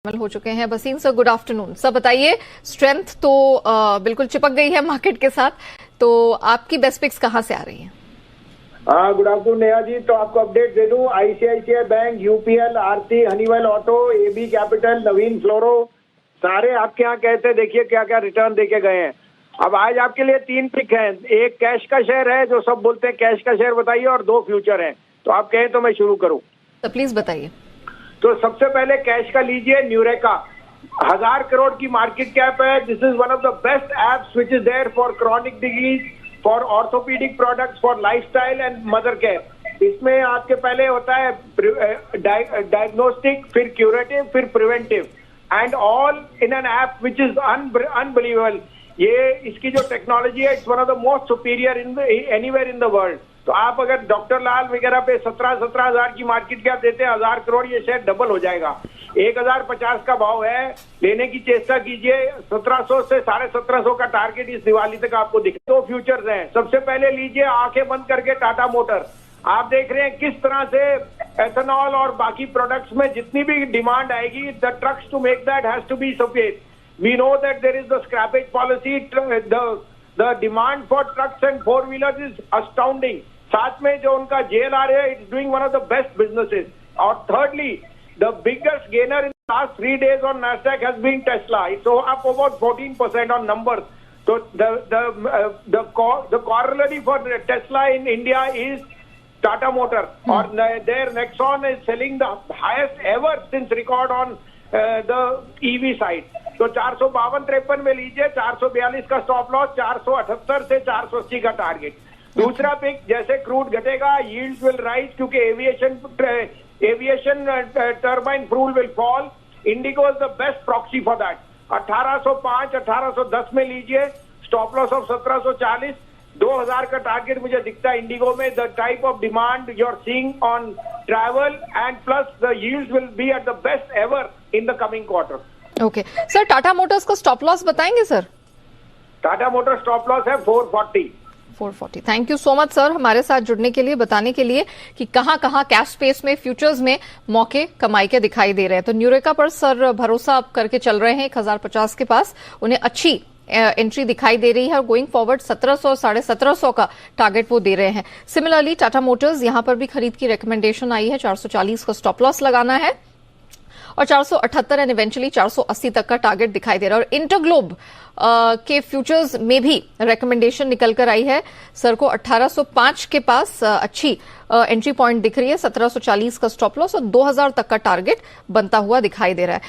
हो चुके हैं। Wasim sir, good afternoon. Sir बताइए, स्ट्रेंथ तो बिल्कुल चिपक गई है मार्केट के साथ, तो आपकी बेस्ट पिक्स कहां से आ रही हैं? Good afternoon Neha ji. तो आपको अपडेट दे दूं, आईसीआईसीआई बैंक, यूपीएल, आरती, हनीवेल ऑटो, एबी कैपिटल, नवीन फ्लोरो, सारे आपके यहाँ कहते हैं देखिए क्या क्या रिटर्न देके गए हैं। अब आज आपके लिए 3 पिक हैं। एक कैश का शेयर है, जो सब बोलते हैं कैश का शेयर बताइए, और 2 फ्यूचर हैं। तो आप कहें तो मैं शुरू करूं? तो प्लीज बताइए। तो सबसे पहले कैश का लीजिए, न्यूरेका। 1000 करोड़ की मार्केट कैप है। This is one of the best apps which is there for chronic disease, for orthopaedic products, for lifestyle and mother care. इसमें आपके पहले होता है डायग्नोस्टिक, फिर क्यूरेटिव, फिर preventive, and all in an app which is unbelievable. ये इसकी जो टेक्नोलॉजी है, it's one of the most superior in anywhere in the world. तो आप अगर डॉक्टर लाल वगैरह पे 17 हजार की मार्केट कैप देते हैं, 1000 करोड़, ये शेयर डबल हो जाएगा। 1050 का भाव है, लेने की चेष्टा कीजिए। 1700 से 1750 का टारगेट इस दिवाली तक आपको दिखे। 2 फ्यूचर्स हैं। सबसे पहले लीजिए आंखें बंद करके टाटा मोटर। आप देख रहे हैं किस तरह से एथेनॉल और बाकी प्रोडक्ट्स में जितनी भी डिमांड आएगी, the trucks to make that has to be sufficient. We know that there is the scrappage policy. The demand for trucks and 4 wheelers is astounding. साथ में जो उनका जेएलआर है, it's doing one of the best businesses. और thirdly, the biggest gainer in last 3 days on Nasdaq has been Tesla. It's up about 14% on numbers. So the corollary for Tesla in India is Tata Motor. Or their Nexon is selling the highest ever since record on the EV side. तो 452-53 में लीजिए, 442 का stop loss, 478 से 480 का target. दूसरा pick, जैसे crude घटेगा, yields will rise, क्योंकि aviation turbine fuel will fall. Indigo is the best proxy for that. 1805, 1810 में लीजिए, स्टॉप लॉस ऑफ 1740। 2000 का टारगेट मुझे दिखता है इंडिगो में। The type of demand you are seeing on travel and plus the yields will be at the best ever in the coming quarter. Okay sir, Tata Motors का stop loss बताएंगे sir? Tata Motor stop loss है 440। Thank you so much sir, हमारे साथ जुड़ने के लिए, बताने के लिए कि कहां कहां कैश स्पेस में, फ्यूचर्स में मौके कमाई के दिखाई दे रहे हैं। तो न्यूरेका पर सर भरोसा आप करके चल रहे हैं। 1050 के पास उन्हें अच्छी एंट्री दिखाई दे रही है, और गोइंग फॉरवर्ड 1700, 1750 का टारगेट वो दे रहे हैं। सिमिलरली टाटा मोटर्स, यहां पर भी खरीद की रिकमेंडेशन आई है। 440 का स्टॉप लॉस लगाना है, और 478 एंड इवेंचुअली 480 तक का टारगेट दिखाई दे रहा है। और इंटरग्लोब के फ्यूचर्स में भी रिकमेंडेशन निकल कर आई है। सर को 1805 के पास अच्छी एंट्री पॉइंट दिख रही है, 1740 का स्टॉप लॉस, और 2000 तक का टारगेट बनता हुआ दिखाई दे रहा है।